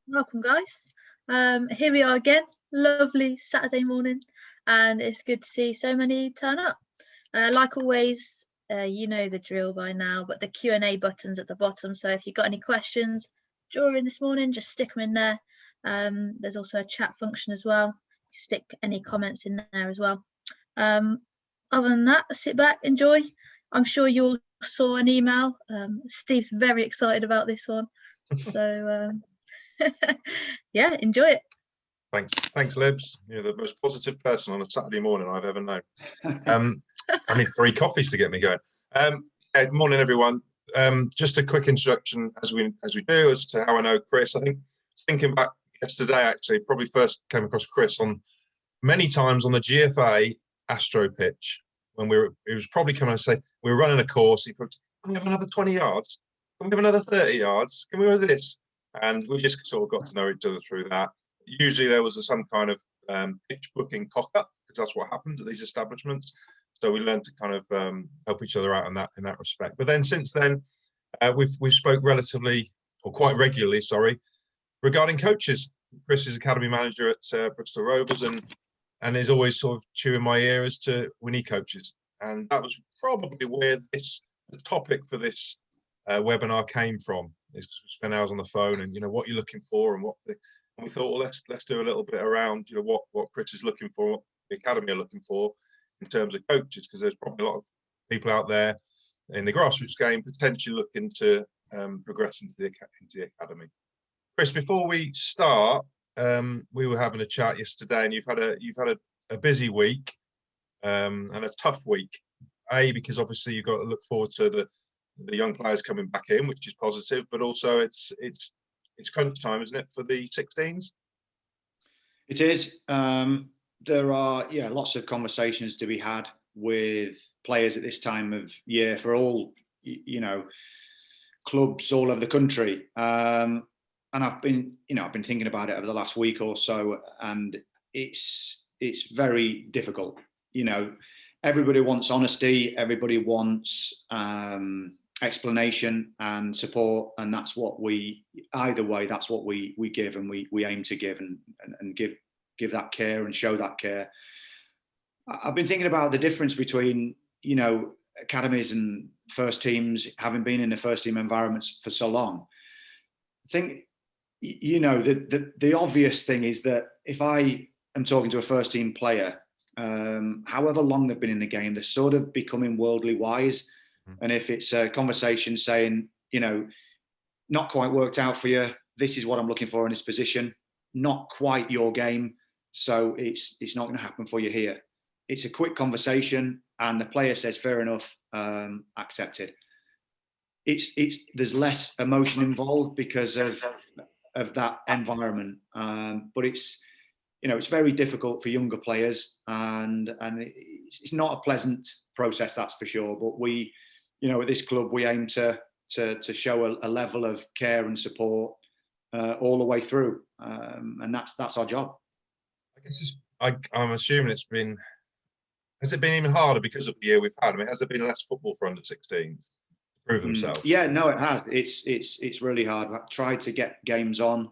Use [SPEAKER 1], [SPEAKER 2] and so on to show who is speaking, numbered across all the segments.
[SPEAKER 1] Welcome, guys. Here we are again. Lovely Saturday morning, and it's good to see so many turn up. Like always, you know the drill by now, but the Q&A button's at the bottom. So if you've got any questions during this morning, just stick them in there. There's also a chat function as well. Stick any comments in there as well. Other than that, sit back, enjoy. I'm sure you all saw an email. Steve's very excited about this one. So yeah, enjoy it.
[SPEAKER 2] Thanks, Libs. You're the most positive person on a Saturday morning I've ever known. I need 3 coffees to get me going. Good morning, everyone. Just a quick introduction, as we do, as to how I know Chris. I think thinking back yesterday, actually, probably first came across Chris on many times on the GFA Astro pitch when he was probably coming and say we were running a course. He put, "Can we have another 20 yards? Can we have another 30 yards? Can we do this?" And we just sort of got to know each other through that. Usually there was some kind of pitch booking cock-up, because that's what happens at these establishments. So we learned to kind of help each other out in that respect. But then since then, we've spoke relatively, or quite regularly, sorry, regarding coaches. Chris is academy manager at Bristol Rovers, and is always sort of chewing my ear as to we need coaches. And that was probably where the topic for this webinar came from, is because we spent hours on the phone and, you know, what you're looking for and and we thought, well, let's do a little bit around, you know, what Chris is looking for, what the academy are looking for in terms of coaches, because there's probably a lot of people out there in the grassroots game potentially looking to progress into the academy. Chris, before we start, we were having a chat yesterday, and you've had a busy week and a tough week. Because obviously you've got to look forward to the young players coming back in, which is positive, but also it's crunch time, isn't it, for the 16s?
[SPEAKER 3] It is. There are lots of conversations to be had with players at this time of year for all clubs all over the country. And I've been thinking about it over the last week or so, and it's very difficult. You know, everybody wants honesty, everybody wants explanation and support, and that's what we give, and we aim to give and give that care and show that care. I've been thinking about the difference between, you know, academies and first teams, having been in the first team environments for so long. I think, you know, the obvious thing is that if I am talking to a first team player, however long they've been in the game, they're sort of becoming worldly wise. And if it's a conversation saying, you know, not quite worked out for you, this is what I'm looking for in this position, not quite your game, so it's not going to happen for you here. It's a quick conversation, and the player says, fair enough, accepted. There's less emotion involved because of that environment, but it's very difficult for younger players, and it's not a pleasant process, that's for sure. But we, you know, at this club, we aim to show a level of care and support all the way through, and that's our job.
[SPEAKER 2] I guess I'm assuming has it been even harder because of the year we've had? I mean, has there been less football for under 16s to prove themselves?
[SPEAKER 3] Yeah, no, it has. It's really hard. I've tried to get games on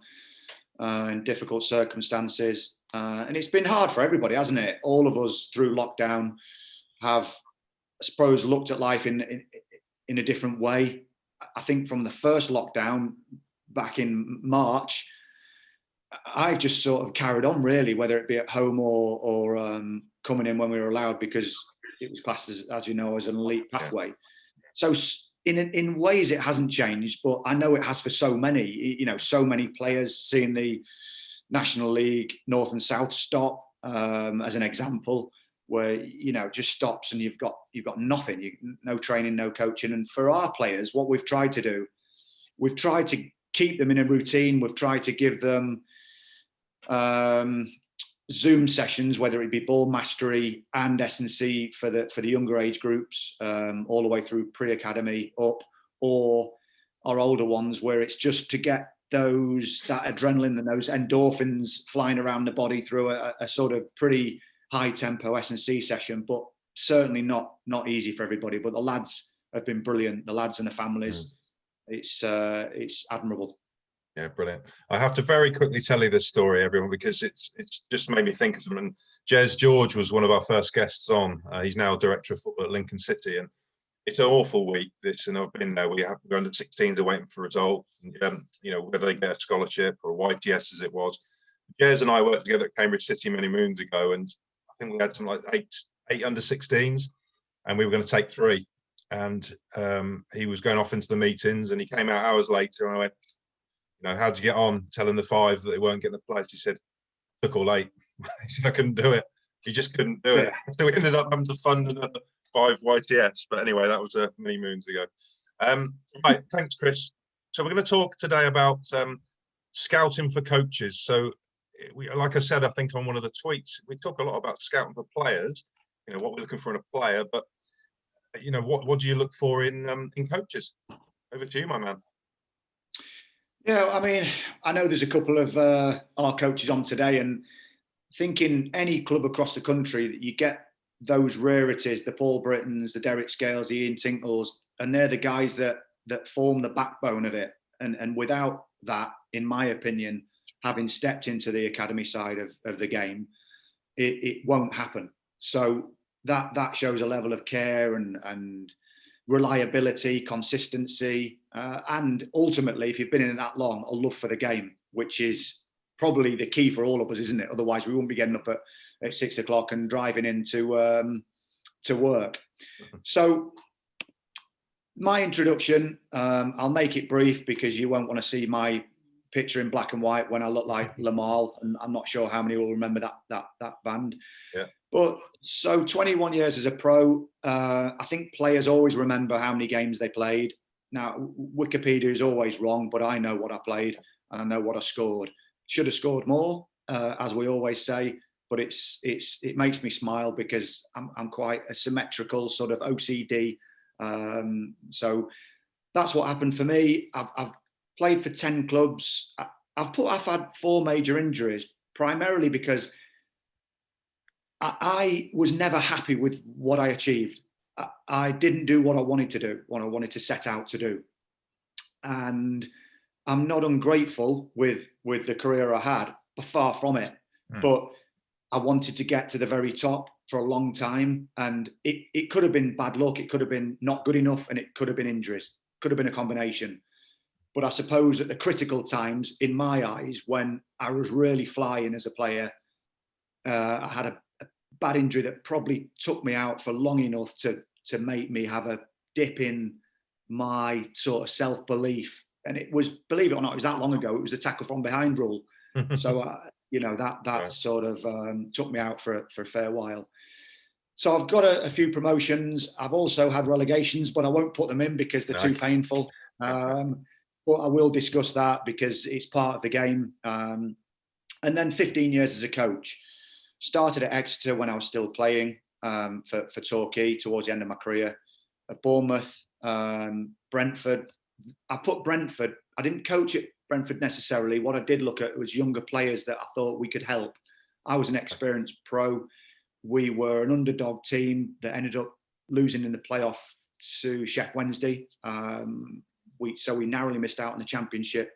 [SPEAKER 3] in difficult circumstances, and it's been hard for everybody, hasn't it? All of us through lockdown have, I suppose, looked at life in a different way. I think from the first lockdown back in March, I've just sort of carried on, really, whether it be at home or coming in when we were allowed, because it was classed as you know, as an elite pathway. So in ways it hasn't changed, but I know it has for so many. You know, so many players seeing the National League North and South stop as an example, where, you know, just stops and you've got nothing, no training, no coaching. And for our players, what we've tried to do, we've tried to keep them in a routine. We've tried to give them Zoom sessions, whether it be ball mastery and S&C for the younger age groups, all the way through pre-academy up, or our older ones, where it's just to get that adrenaline and those endorphins flying around the body through a sort of pretty high tempo S&C session, but certainly not easy for everybody. But the lads have been brilliant, the lads and the families. It's admirable.
[SPEAKER 2] Yeah, brilliant. I have to very quickly tell you this story, everyone, because it's just made me think of them. And Jez George was one of our first guests on. He's now director of football at Lincoln City, and it's an awful week. This, and I've been there. We have we're under 16s are waiting for results, and you know, whether they get a scholarship or a YTS as it was. Jez and I worked together at Cambridge City many moons ago, and I think we had something like eight under 16s, and we were going to take 3. And he was going off into the meetings, and he came out hours later, and I went, you know, how'd you get on telling the 5 that they weren't getting the place? He said, took all 8. He said, I couldn't do it. He just couldn't do it. So we ended up having to fund another 5 YTS. But anyway, that was many moons ago. Right, thanks, Chris. So we're going to talk today about scouting for coaches. So, like I said, I think on one of the tweets, we talk a lot about scouting for players, you know, what we're looking for in a player. But, you know, what do you look for in coaches? Over to you, my man.
[SPEAKER 3] Yeah, I mean, I know there's a couple of our coaches on today, and thinking any club across the country that you get those rarities, the Paul Brittons, the Derek Scales, the Ian Tinkles, and they're the guys that form the backbone of it. And without that, in my opinion, having stepped into the academy side of the game, it won't happen. So that shows a level of care and reliability, consistency, and ultimately, if you've been in it that long, a love for the game, which is probably the key for all of us, isn't it? Otherwise, we wouldn't be getting up at 6 o'clock and driving into to work. So my introduction, I'll make it brief because you won't want to see my picture in black and white when I look like Lamal, and I'm not sure how many will remember that band.
[SPEAKER 2] Yeah.
[SPEAKER 3] But so 21 years as a pro, I think players always remember how many games they played. Now, Wikipedia is always wrong, but I know what I played and I know what I scored. Should have scored more, as we always say, but it makes me smile because I'm quite a symmetrical sort of OCD. So that's what happened for me. I've played for 10 clubs. I've had 4 major injuries, primarily because I was never happy with what I achieved. I didn't do what I wanted to do, what I wanted to set out to do. And I'm not ungrateful with the career I had, but far from it. But I wanted to get to the very top for a long time. And it could have been bad luck. It could have been not good enough. And it could have been injuries. Could have been a combination. But I suppose at the critical times, in my eyes, when I was really flying as a player, I had a bad injury that probably took me out for long enough to make me have a dip in my sort of self-belief. And it was, believe it or not, it was that long ago. It was a tackle from behind rule. So, you know, that right. Sort of took me out for a fair while. So I've got a few promotions. I've also had relegations, but I won't put them in because they're too painful. But I will discuss that because it's part of the game. And then 15 years as a coach. Started at Exeter when I was still playing for Torquay towards the end of my career. At Bournemouth, Brentford. I put Brentford. I didn't coach at Brentford necessarily. What I did look at was younger players that I thought we could help. I was an experienced pro. We were an underdog team that ended up losing in the playoff to Sheff Wednesday. So we narrowly missed out on the championship.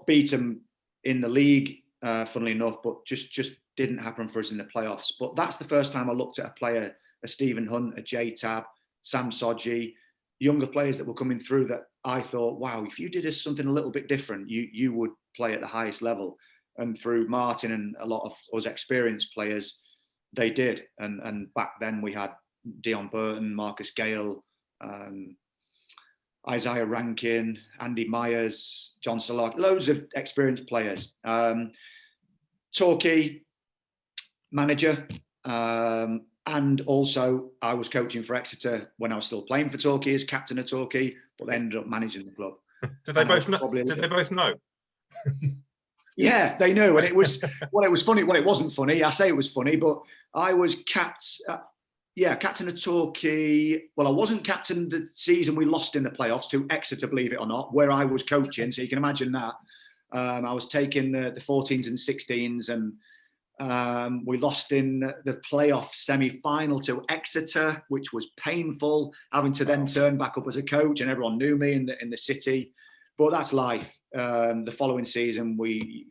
[SPEAKER 3] Beat them in the league, funnily enough, but just didn't happen for us in the playoffs. But that's the first time I looked at a player, a Stephen Hunt, a J-Tab, Sam Sodji, younger players that were coming through that I thought, wow, if you did something a little bit different, you would play at the highest level. And through Martin and a lot of us experienced players, they did. And back then we had Dion Burton, Marcus Gale, Isaiah Rankin, Andy Myers, John Solar, loads of experienced players. Torquay manager, and also I was coaching for Exeter when I was still playing for Torquay as captain of Torquay, but they ended up managing the club.
[SPEAKER 2] Did they both know? Did they both know?
[SPEAKER 3] Yeah, they knew, and it was it was funny. Well, it wasn't funny. I say it was funny, but I was captain of Torquay. Well, I wasn't captain the season we lost in the playoffs to Exeter, believe it or not, where I was coaching. So you can imagine that. I was taking the 14s and 16s, and we lost in the playoff semi-final to Exeter, which was painful, having to then turn back up as a coach, and everyone knew me in the city. but that's life. The following season, we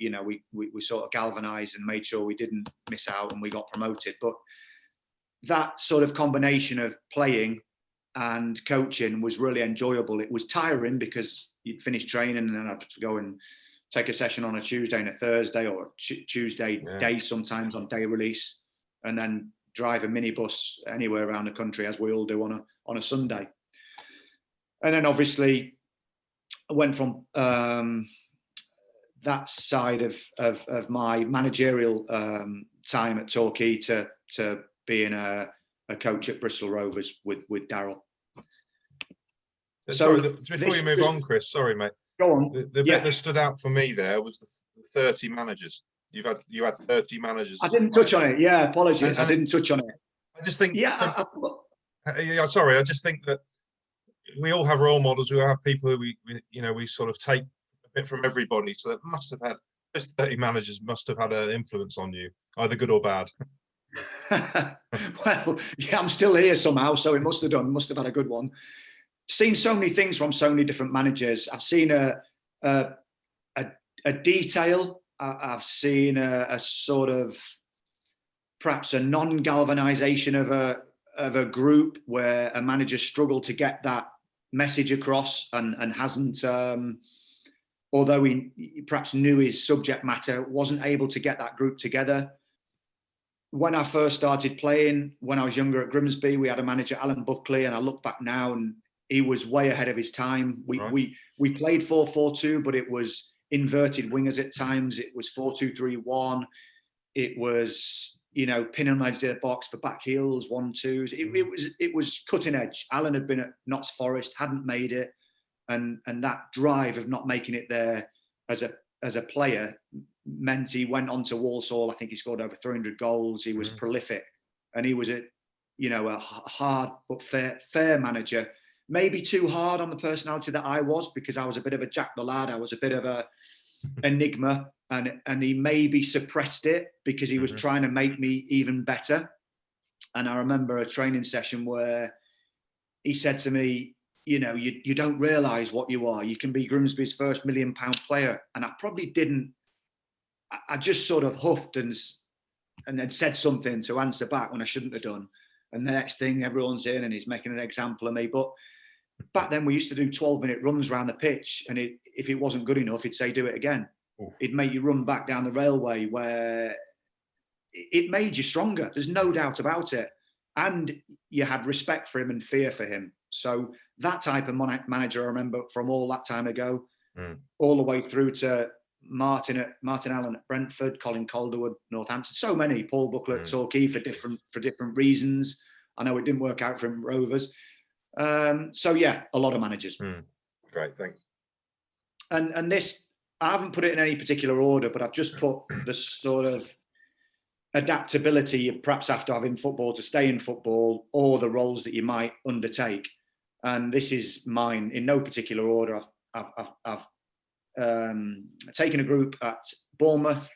[SPEAKER 3] sort of galvanised and made sure we didn't miss out, and we got promoted. But that sort of combination of playing and coaching was really enjoyable. It was tiring because you'd finish training and then I'd have to go and take a session on a Tuesday and a Thursday, or Tuesday day sometimes on day release, and then drive a minibus anywhere around the country, as we all do on a Sunday. And then obviously I went from that side of my managerial time at Torquay to being a coach at Bristol Rovers with Daryl.
[SPEAKER 2] So before you move on, Chris, sorry, mate.
[SPEAKER 3] Go on.
[SPEAKER 2] The bit that stood out for me there was the 30 managers. You had 30 managers.
[SPEAKER 3] I didn't touch on it. Yeah, apologies. I didn't touch on it.
[SPEAKER 2] I just think.
[SPEAKER 3] Yeah.
[SPEAKER 2] Sorry. I just think that we all have role models. We all have people who we sort of take a bit from everybody. So that must have had those 30 managers must have had an influence on you, either good or bad.
[SPEAKER 3] Well, yeah, I'm still here somehow, so it must have had a good one. Seen so many things from so many different managers. I've seen a detail. I've seen a sort of perhaps a non-galvanization of a group where a manager struggled to get that message across and hasn't, although he perhaps knew his subject matter, wasn't able to get that group together. When I first started playing, when I was younger at Grimsby, we had a manager, Alan Buckley, and I look back now and he was way ahead of his time. We played 4-4-2, but it was inverted wingers at times. It was 4-2-3-1. It was, pin and edge the box for back heels, 1-2s. It was cutting edge. Alan had been at Notts Forest, hadn't made it, and that drive of not making it there as a player meant he went on to Walsall. I think he scored over 300 goals. He was prolific, and he was a hard but fair manager. Maybe too hard on the personality that I was, because I was a bit of a Jack the Lad. I was a bit of a enigma, and he maybe suppressed it because he was trying to make me even better. And I remember a training session where he said to me, you don't realise what you are. You can be Grimsby's first £1 million player. And I probably didn't. I just sort of huffed and then said something to answer back when I shouldn't have done. And the next thing, everyone's in and he's making an example of me. But back then we used to do 12-minute runs around the pitch, and if it wasn't good enough, he'd say, do it again. Ooh. He'd make you run back down the railway, where it made you stronger. There's no doubt about it. And you had respect for him and fear for him. So that type of manager, I remember from all that time ago, all the way through to Martin Allen at Brentford, Colin Calderwood, Northampton, so many, Paul Buckler at Torquay for different reasons. I know it didn't work out for him, Rovers. So yeah, a lot of managers.
[SPEAKER 2] Great, thanks.
[SPEAKER 3] And this, I haven't put it in any particular order, but I've just put the sort of adaptability you perhaps have to have in football to stay in football, or the roles that you might undertake. And this is mine in no particular order. I've taken a group at Bournemouth,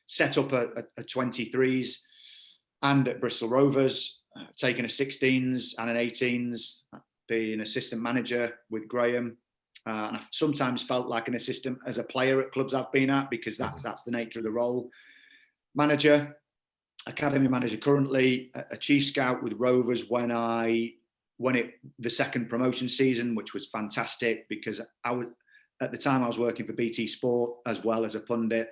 [SPEAKER 3] set up a 23s, and at Bristol Rovers, taken a 16s and an 18s, being assistant manager with Graham. And I've sometimes felt like an assistant as a player at clubs I've been at, because that's the nature of the role. Manager, academy manager currently, a chief scout with Rovers when the second promotion season, which was fantastic, because at the time I was working for BT Sport as well as a pundit,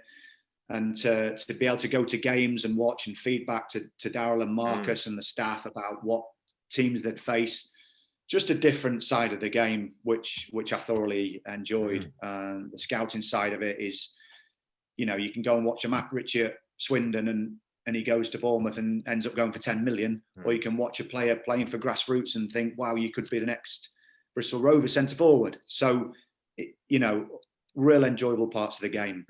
[SPEAKER 3] and to be able to go to games and watch and feedback to Daryl and Marcus and the staff about what teams they'd face. Just a different side of the game, which I thoroughly enjoyed. The scouting side of it is, you can go and watch a Matt Ritchie at Swindon and he goes to Bournemouth and ends up going for 10 million. Or you can watch a player playing for grassroots and think, wow, you could be the next Bristol Rovers centre forward. So, real enjoyable parts of the game.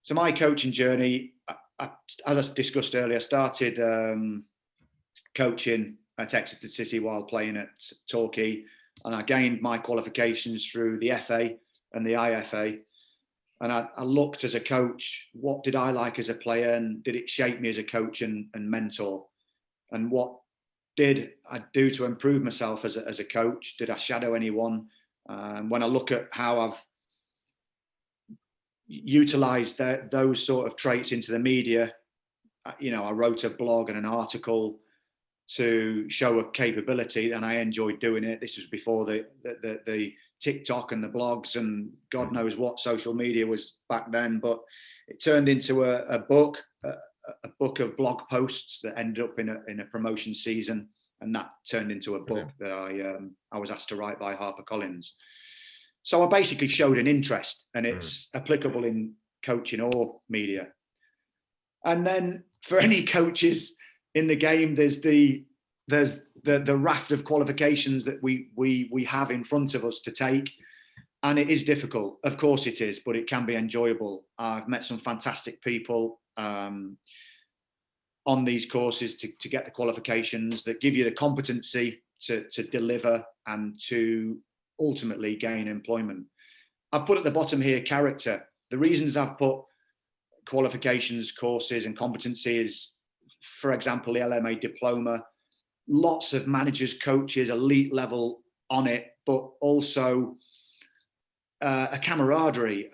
[SPEAKER 3] So my coaching journey, as I discussed earlier, I started coaching at Exeter City while playing at Torquay, and I gained my qualifications through the FA and the IFA. And I looked as a coach, what did I like as a player, and did it shape me as a coach and mentor? And what did I do to improve myself as a coach? Did I shadow anyone? When I look at how I've utilised those sort of traits into the media, I wrote a blog and an article to show a capability, and I enjoyed doing it. This was before the TikTok and the blogs and God knows what social media was back then, but it turned into a book of blog posts that ended up in a promotion season, and that turned into a book that I was asked to write by HarperCollins. So I basically showed an interest, and it's applicable in coaching or media. And then for any coaches in the game, there's the raft of qualifications that we have in front of us to take, and it is difficult. Of course it is, but it can be enjoyable. I've met some fantastic people on these courses to get the qualifications that give you the competency to deliver and to ultimately gain employment. I've put at the bottom here character. The reasons I've put qualifications, courses and competency is, for example, the LMA diploma, lots of managers, coaches, elite level on it, but also a camaraderie,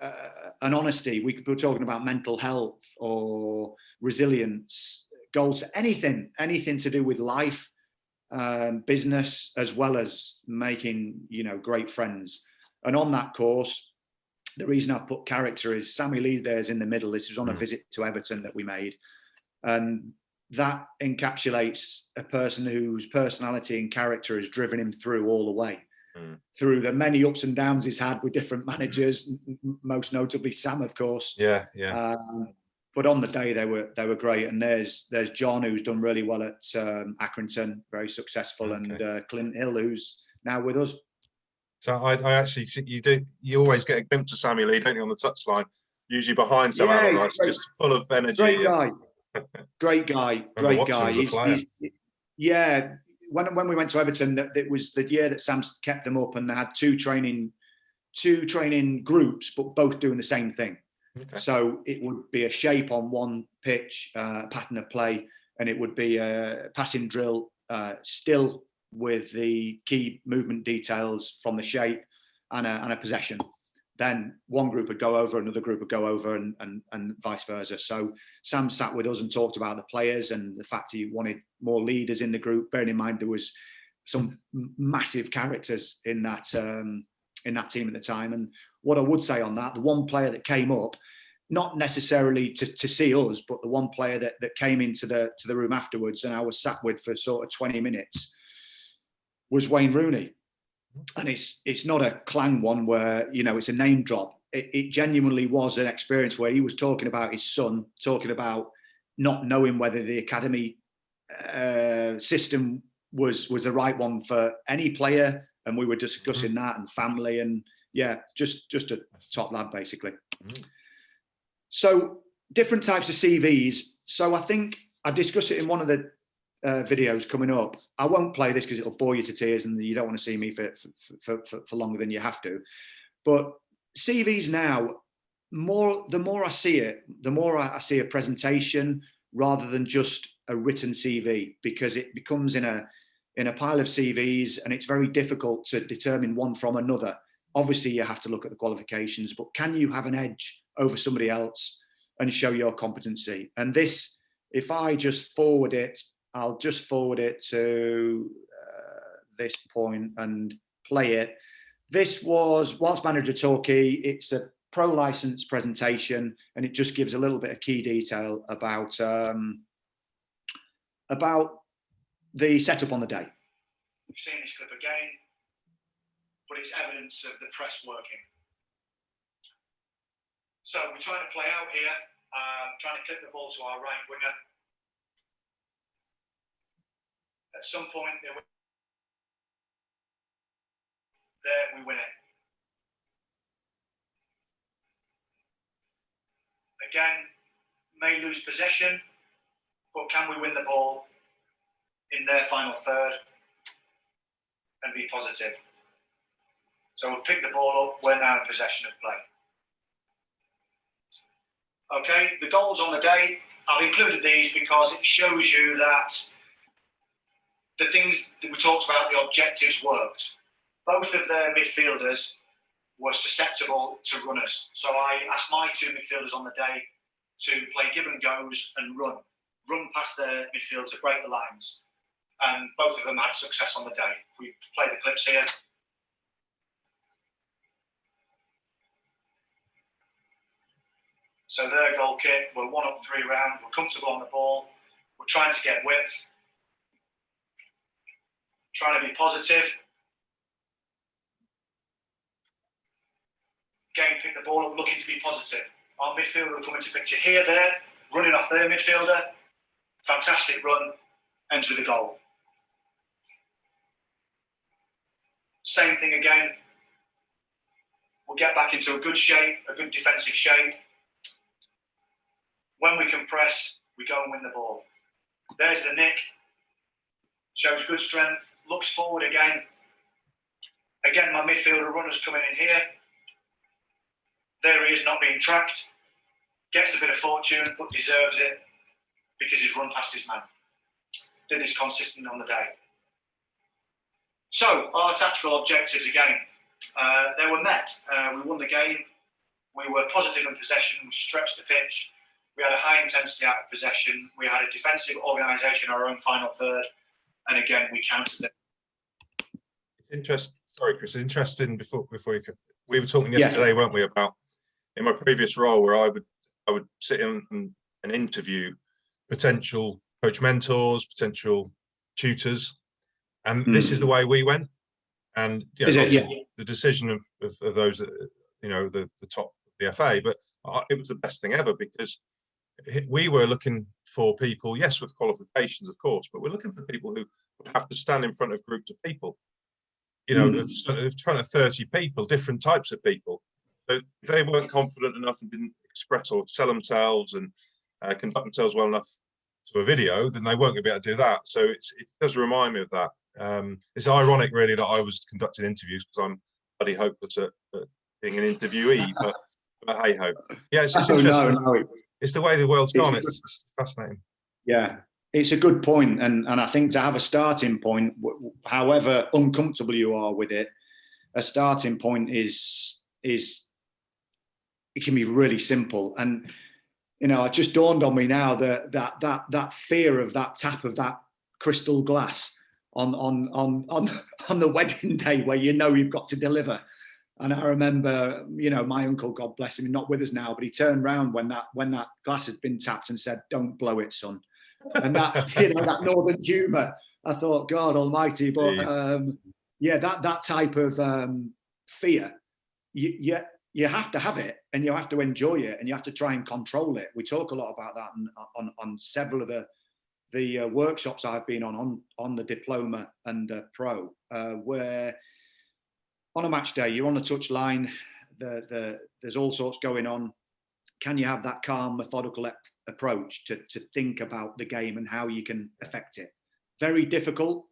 [SPEAKER 3] an honesty. We could be talking about mental health or resilience, goals, anything to do with life, business, as well as making, great friends. And on that course, the reason I've put character is Sammy Lee there's in the middle. This was on a visit to Everton that we made. And that encapsulates a person whose personality and character has driven him through all the way, through the many ups and downs he's had with different managers, most notably Sam, of course.
[SPEAKER 2] Yeah.
[SPEAKER 3] But on the day they were great. And there's John, who's done really well at Accrington, very successful, and Clint Hill, who's now with us.
[SPEAKER 2] So I actually think you always get a glimpse of Sammy Lee, don't you, on the touchline, usually behind some analysts, just full of energy.
[SPEAKER 3] Great guy. Great guy. When we went to Everton, it was the year that Sam kept them up, and they had two training groups, but both doing the same thing. So it would be a shape on one pitch, pattern of play, and it would be a passing drill, still with the key movement details from the shape, and a possession. Then one group would go over, another group would go over, and vice versa. So Sam sat with us and talked about the players and the fact he wanted more leaders in the group, bearing in mind there was some massive characters in that team at the time. And what I would say on that, the one player that came up, not necessarily to see us, but the one player that came into the room afterwards and I was sat with for sort of 20 minutes was Wayne Rooney. And it's not a clang one where, it's a name drop. It genuinely was an experience where he was talking about his son, talking about not knowing whether the academy system was the right one for any player. And we were discussing that, and family, and just a top lad, basically. So different types of CVs. So I think I discuss it in one of the videos coming up. I won't play this because it'll bore you to tears and you don't want to see me for longer than you have to. But CVs now, the more I see it, the more I see a presentation rather than just a written CV, because it becomes in a pile of CVs and it's very difficult to determine one from another. Obviously, you have to look at the qualifications, but can you have an edge over somebody else and show your competency? And this, if I just forward it, I'll just forward it to this point and play it. This was whilst manager Torquay. It's a pro license presentation, and it just gives a little bit of key detail about the setup on the day. We've seen this clip again, but it's evidence of the press working. So we're trying to play out here, trying to clip the ball to our right winger. At some point, there we win it. Again, may lose possession, but can we win the ball in their final third and be positive? So we've picked the ball up, we're now in possession of play. Okay, the goals on the day, I've included these because it shows you that the things that we talked about, the objectives worked. both of their midfielders were susceptible to runners. So I asked my two midfielders on the day to play give and goes and run past their midfield to break the lines. And both of them had success on the day. We play the clips here. So their goal kick, we're 1-3 round, we're comfortable on the ball, we're trying to get width, trying to be positive. Again, pick the ball up, looking to be positive. Our midfielder will come into picture here, there, running off their midfielder. Fantastic run, ends with a goal. Same thing again. We'll get back into a good shape, a good defensive shape. When we can press, we go and win the ball. There's the nick. Shows good strength, looks forward again. Again, my midfielder runner's coming in here. There he is, not being tracked. Gets a bit of fortune, but deserves it because he's run past his man. Did this consistently on the day. So, our tactical objectives again, they were met. We won the game. We were positive in possession. We stretched the pitch. We had a high intensity out of possession. We had a defensive organisation, our own final third. And again, we countered it.
[SPEAKER 2] Sorry, Chris. Interesting. Before you could, we were talking yesterday, weren't we, about in my previous role where I would sit in and interview potential coach mentors, potential tutors, and this is the way we went. And the decision of those, the top of the FA, but it was the best thing ever because we were looking for people, yes, with qualifications, of course, but we're looking for people who would have to stand in front of groups of people, in front of 30 people, different types of people. So if they weren't confident enough and didn't express or sell themselves and conduct themselves well enough to a video, then they weren't going to be able to do that. So it does remind me of that. It's ironic, really, that I was conducting interviews because I'm bloody hopeless at being an interviewee, but hey ho. Yeah, it's interesting. No. It's the way the world's gone. It's fascinating. Yeah,
[SPEAKER 3] it's a good point, and I think to have a starting point, however uncomfortable you are with it, a starting point is it can be really simple. And it just dawned on me now that fear of that tap of that crystal glass on the wedding day where you've got to deliver. And I remember, my uncle, God bless him, not with us now, but he turned round when that glass had been tapped and said, "Don't blow it, son." And that, that northern humour, I thought, God Almighty. But that type of fear, you have to have it, and you have to enjoy it, and you have to try and control it. We talk a lot about that on several of the workshops I've been on the diploma and the pro, where on a match day, you're on the touch line, there's all sorts going on. Can you have that calm, methodical approach to think about the game and how you can affect it? Very difficult,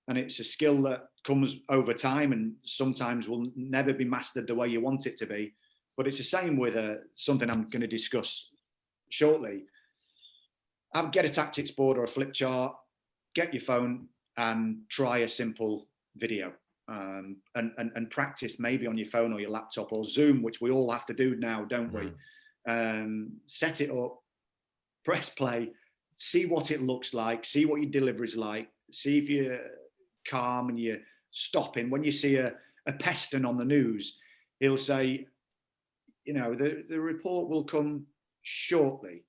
[SPEAKER 3] and it's a skill that comes over time and sometimes will never be mastered the way you want it to be. But it's the same with something I'm going to discuss shortly. Get a tactics board or a flip chart, get your phone and try a simple video. And practice maybe on your phone or your laptop or Zoom, which we all have to do now, don't we? Set it up, press play, see what it looks like, see what your delivery is like, see if you're calm and you're stopping. When you see a Peston on the news, he'll say, the report will come shortly.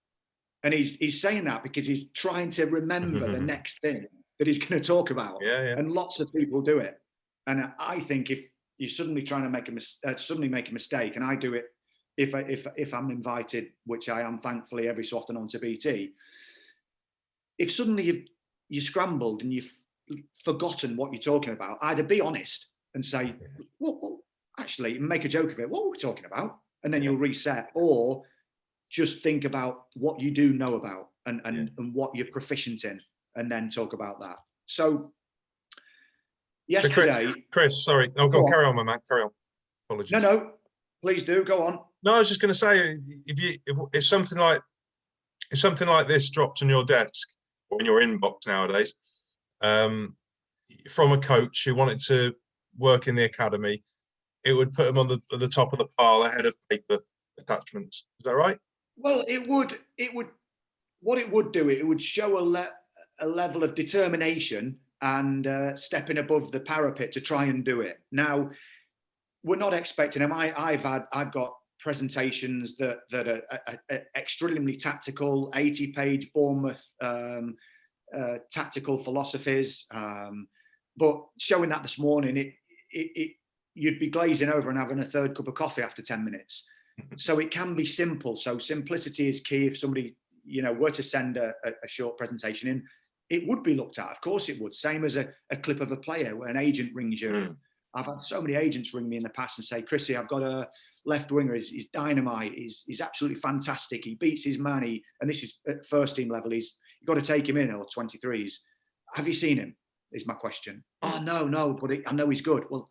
[SPEAKER 3] And he's saying that because he's trying to remember the next thing that he's going to talk about. And lots of people do it. And I think if you're suddenly trying to make a mistake, and I do it if I'm invited, which I am thankfully every so often onto BT, if suddenly you scrambled and you've forgotten what you're talking about, either be honest and say, well, actually, make a joke of it. What were we talking about? And then you'll reset, or just think about what you do know about and what you're proficient in, and then talk about that. So yesterday,
[SPEAKER 2] Chris, sorry. Oh, go on, carry on, my man. Carry on. Apologies.
[SPEAKER 3] No, please do. Go on.
[SPEAKER 2] No, I was just going to say, if something like this dropped on your desk or in your inbox nowadays, from a coach who wanted to work in the academy, it would put them on the top of the pile ahead of paper attachments. Is that right?
[SPEAKER 3] Well, it would. What it would do, it would show a level of determination and stepping above the parapet to try and do it. Now, we're not expecting them. I've got presentations that are extremely tactical, 80-page Bournemouth tactical philosophies. But showing that this morning, you'd be glazing over and having a third cup of coffee after 10 minutes. So it can be simple. So simplicity is key. If somebody, were to send a short presentation in, it would be looked at. Of course it would. Same as a clip of a player where an agent rings you. I've had so many agents ring me in the past and say, Chrissy, I've got a left winger. He's dynamite. He's absolutely fantastic. He beats his man. And this is at first team level. You've got to take him in, or 23s. Have you seen him? Is my question. Oh, no, but I know he's good. Well,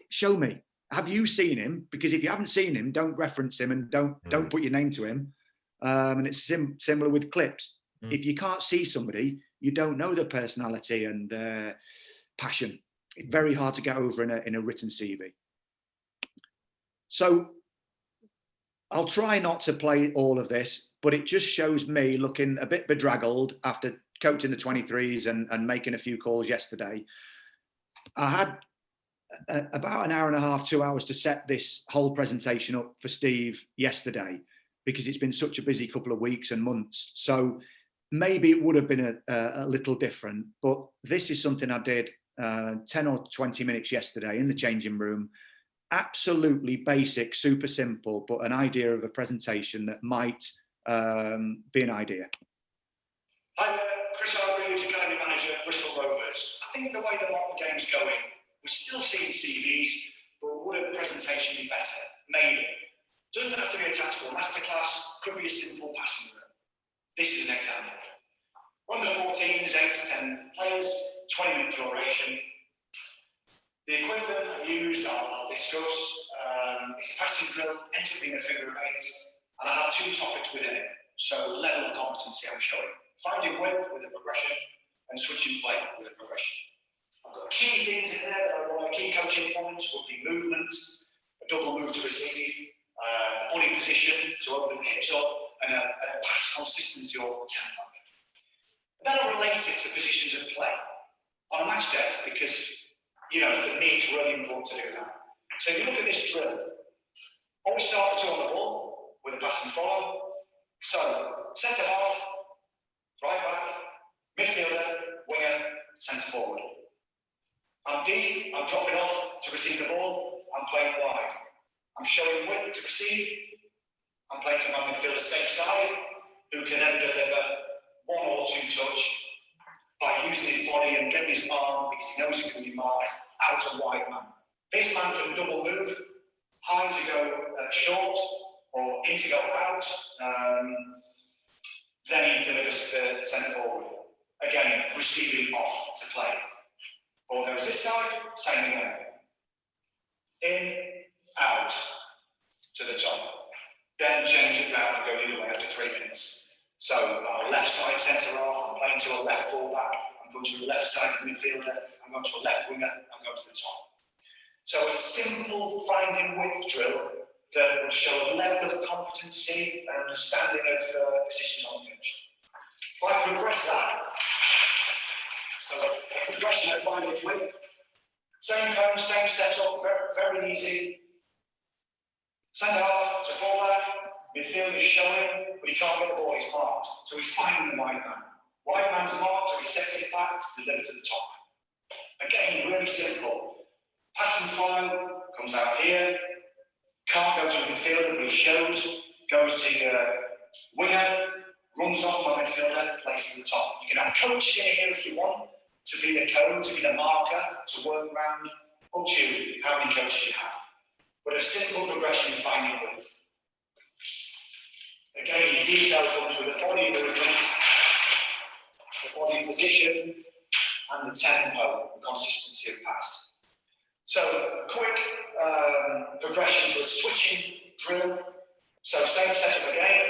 [SPEAKER 3] show me. Have you seen him? Because if you haven't seen him, don't reference him and don't put your name to him. And it's similar with clips. If you can't see somebody, you don't know their personality and their passion. It's very hard to get over in a written CV. So I'll try not to play all of this, but it just shows me looking a bit bedraggled after coaching the 23s and making a few calls yesterday. I had about an hour and a half, 2 hours to set this whole presentation up for Steve yesterday, because it's been such a busy couple of weeks and months. So maybe it would have been a little different, but this is something I did 10 or 20 minutes yesterday in the changing room. Absolutely basic, super simple, but an idea of a presentation that might be an idea.
[SPEAKER 4] Hi there, Chris Hargreaves, Academy Manager at Bristol Rovers. I think the way the modern game's going, we're still seeing CVs, but would a presentation be better? Maybe. Doesn't have to be a tactical masterclass, could be a simple passing room. This is an example. Under 14s, 8 to 10 players, 20-minute duration. The equipment I've used, I'll discuss. It's a passing drill, ends up being a figure of 8, and I have 2 topics within it. So level of competency I'm showing. Finding width with a progression and switching play with a progression. I've got key things in there that I want. Key coaching points would be movement, a double move to receive, a body position to open the hips up, and a pass consistency or tempo. Then I'll relate it to positions of play on a match day, because, for me, it's really important to do that. So if you look at this drill, always start the two on the ball with a pass and follow. So, centre half, right back, midfielder, winger, centre forward. I'm deep, I'm dropping off to receive the ball, I'm playing wide. I'm showing width to receive, I'm playing to my midfielder safe side, who can then deliver 1 or 2 touch by using his body and getting his arm, because he knows he's going to be marked, out of wide man. This man can double move, high to go short or in to go out. Then he delivers to the centre forward. Again, receiving off to play. Ball goes this side, same again. In, out, to the top. Then change it round and go the other way after 3 minutes. So I'm a left side centre half, I'm playing to a left full back, I'm going to a left side midfielder, I'm going to a left winger, I'm going to the top. So a simple finding width drill that would show a level of competency and understanding of positions on the pitch. If I progress that, so a progression of finding width, same cone, same setup, very, very easy. Centre half to full back, midfield is showing, but he can't get the ball, he's marked. So he's finding the wide man. Wide man's marked, so he sets it back to deliver to the top. Again, really simple. Pass and follow, comes out here. Can't go to the midfielder, but he shows, goes to your winger, runs off my midfielder, plays to the top. You can have coaches in here if you want, to be the cone, to be the marker, to work around, up to you, how many coaches you have. But a simple progression in finding width. Again, the detail comes with the body movement, the body position, and the tempo, the consistency of pass. So a quick progression to a switching drill. So same setup again.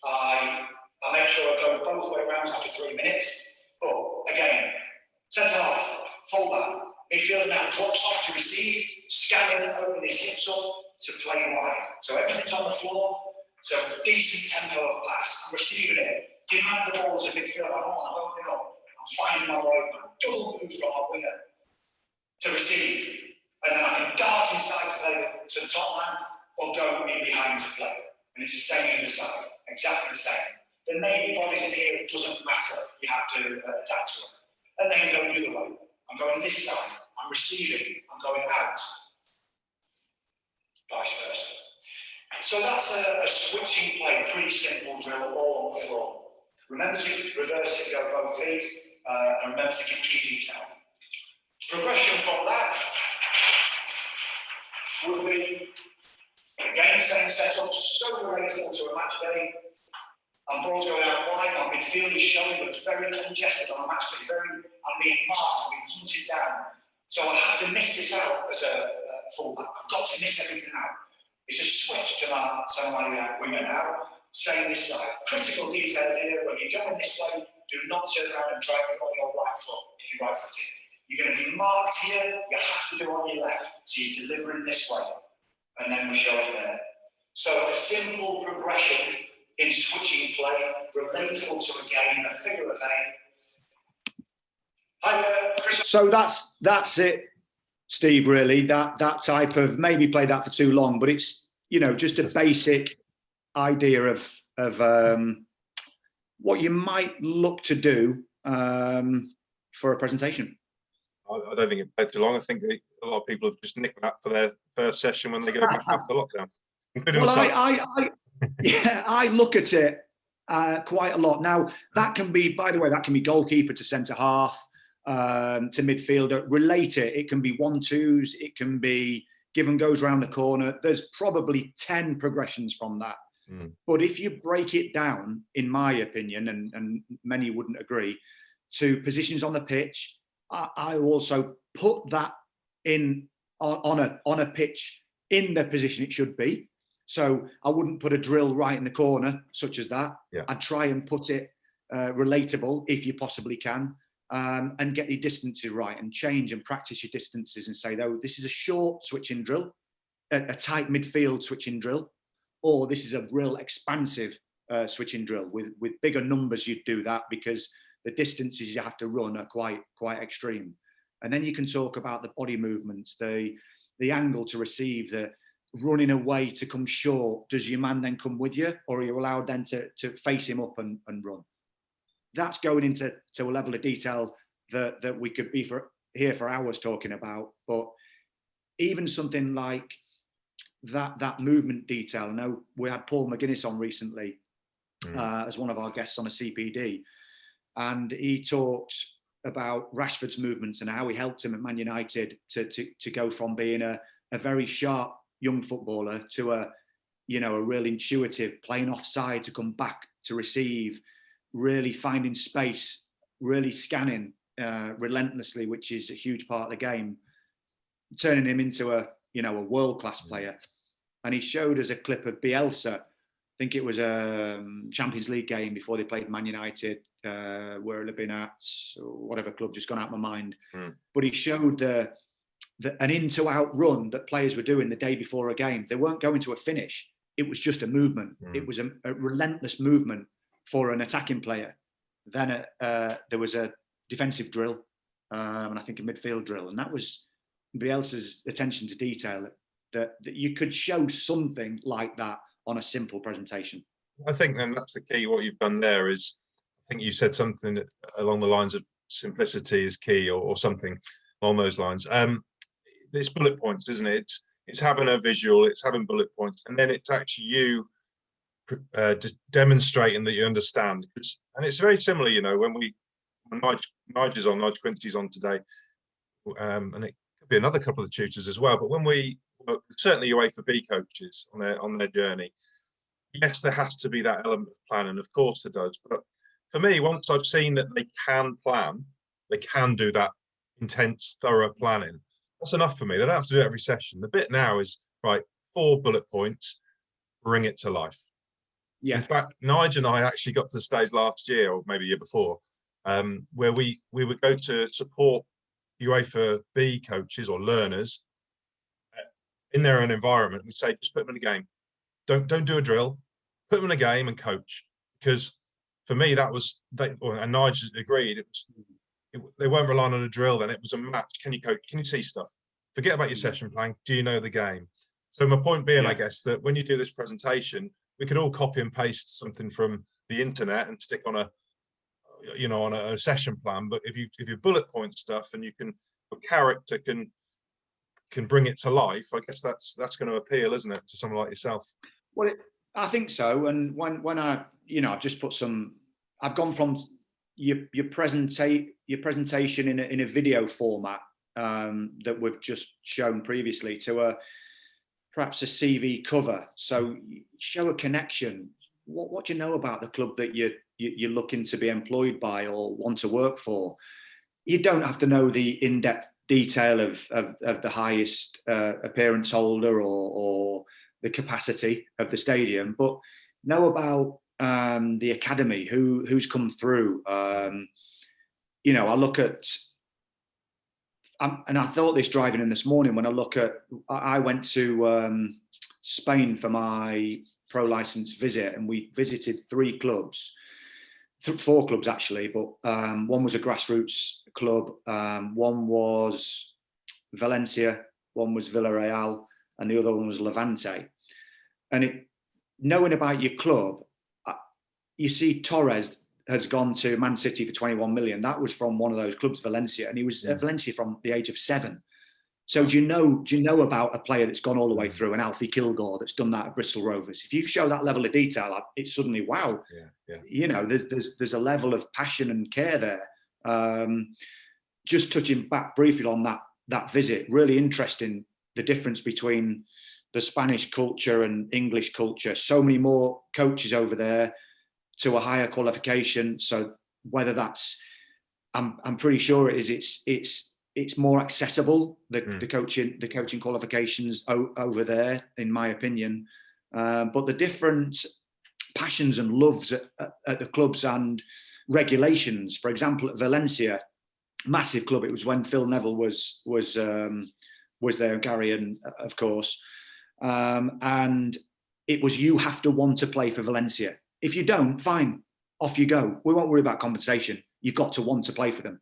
[SPEAKER 4] I make sure I go both way around after 3 minutes. But again, centre half, full back, midfielder now drops off to receive, scanning and opening his hips up to play wide. So everything's on the floor. So it's a decent tempo of pass. I'm receiving it. Demand the ball as a midfielder. I'm opening up. I'm finding my way. Double move from my winger to receive. And then I can dart inside to play to the top man or go in behind to play. And it's the same in the side. Exactly the same. There may be bodies in here, it doesn't matter. You have to adapt to it. And then go the other way. I'm going this side. I'm receiving. I'm going out. Vice versa. So that's a switching play, pretty simple drill, all on the floor. Remember to reverse it, go both feet, and remember to give key detail. Progression from that would be, again, same setup, so relatable to a match day. And ball's going out wide, my midfield is showing, but it's very congested on a match day. I'm being marked, I'm being hunted down. So I have to miss this out as a fullback. I've got to miss everything out. It's a switch to my winger now, saying this side. Critical detail here, when you're going this way, do not turn around and drag it on your right foot if you're right footed. You're going to be marked here, you have to do it on your left, so you're delivering this way, and then we show it there. So a simple progression in switching play, relatable to a game, a figure of eight. Hi, Chris.
[SPEAKER 3] So that's it, Steve, really, that type of, maybe play that for too long, but it's, you know, just a basic idea of what you might look to do for a presentation.
[SPEAKER 2] I don't think it played too long. I think a lot of people have just nicked that for their first session when they go back after lockdown.
[SPEAKER 3] Well, I look at it quite a lot. Now, that can be, by the way, that can be goalkeeper to centre half, to midfielder. Relate it. It can be 1-2s. It can be give and goes around the corner. There's probably 10 progressions from that. But if you break it down, in my opinion, and many wouldn't agree, to positions on the pitch, I also put that in on a pitch in the position it should be. So I wouldn't put a drill right in the corner, such as that.
[SPEAKER 2] Yeah.
[SPEAKER 3] I'd try and put it relatable if you possibly can, and get your distances right and change and practice your distances and say, though, this is a short switching drill, a tight midfield switching drill, or this is a real expansive switching drill. With bigger numbers, you'd do that because the distances you have to run are quite extreme. And then you can talk about the body movements, the angle to receive, the running away to come short. Does your man then come with you, or are you allowed then to face him up and run? That's going into a level of detail that we could be here for hours talking about. But even something like that movement detail. I know we had Paul McGuinness on recently as one of our guests on a CPD, and he talked about Rashford's movements and how he helped him at Man United to go from being a very sharp young footballer to a real intuitive, playing offside to come back to receive, really finding space, really scanning relentlessly, which is a huge part of the game, turning him into a world-class player. And he showed us a clip of Bielsa. I think it was a Champions League game before they played Man United, where they've been at, or whatever club, just gone out of my mind. But he showed an in-to-out run that players were doing the day before a game. They weren't going to a finish. It was just a movement. It was a relentless movement for an attacking player. Then there was a defensive drill, and I think a midfield drill. And that was Bielsa's attention to detail, that you could show something like that on a simple presentation. I
[SPEAKER 2] think then that's the key. What you've done there is, I think you said something along the lines of simplicity is key, or something along those lines. It's bullet points, isn't it? It's having a visual, it's having bullet points, and then it's actually you just demonstrating that you understand. And it's very similar, when Nigel Quincy's on today, and it could be another couple of tutors as well, but when we certainly UEFA B coaches on their journey, yes, there has to be that element of planning, of course there does. But for me, once I've seen that they can plan, they can do that intense, thorough planning, that's enough for me. They don't have to do it every session. The bit now is, right, 4 bullet points, bring it to life. Yeah. In fact, Nigel and I actually got to the stage last year, or maybe the year before, where we would go to support UEFA B coaches or learners in their own environment. We say, just put them in a game. Don't do a drill. Put them in a game and coach. Because for me, that was, and Nigel agreed, they weren't relying on a drill then. It was a match. Can you coach? Can you see stuff? Forget about your session plan. Do you know the game? So my point being, I guess, that when you do this presentation, we could all copy and paste something from the internet and stick on a session plan. But if you bullet point stuff and your character can bring it to life, I guess that's going to appeal, isn't it, to someone like yourself?
[SPEAKER 3] Well, I think so. And when I've just put I've gone from your presentation in a video format that we've just shown previously to perhaps a CV cover. So show a connection. What do you know about the club that you're looking to be employed by or want to work for? You don't have to know the in-depth detail of the highest appearance holder or the capacity of the stadium, but know about the academy, who's come through. I look at, and I thought this driving in this morning when I went to Spain for my pro license visit, and we visited 4 clubs actually, but one was a grassroots club, one was Valencia, one was Villarreal, and the other one was Levante. And knowing about your club, you see Torres has gone to Man City for 21 million. That was from one of those clubs, Valencia, and he was at Valencia from the age of 7. So do you know about a player that's gone all the way through, an Alfie Kilgore that's done that at Bristol Rovers? If you show that level of detail, it's suddenly wow. There's a level of passion and care there. Just touching back briefly on that visit, really interesting, the difference between the Spanish culture and English culture. So many more coaches over there to a higher qualification. So whether that's, I'm pretty sure it is. It's more accessible, the coaching qualifications over there, in my opinion. But the different passions and loves at the clubs and regulations. For example, at Valencia, massive club. It was when Phil Neville was there, Gary, and of course, and it was, you have to want to play for Valencia. If you don't, fine, off you go. We won't worry about compensation. You've got to want to play for them.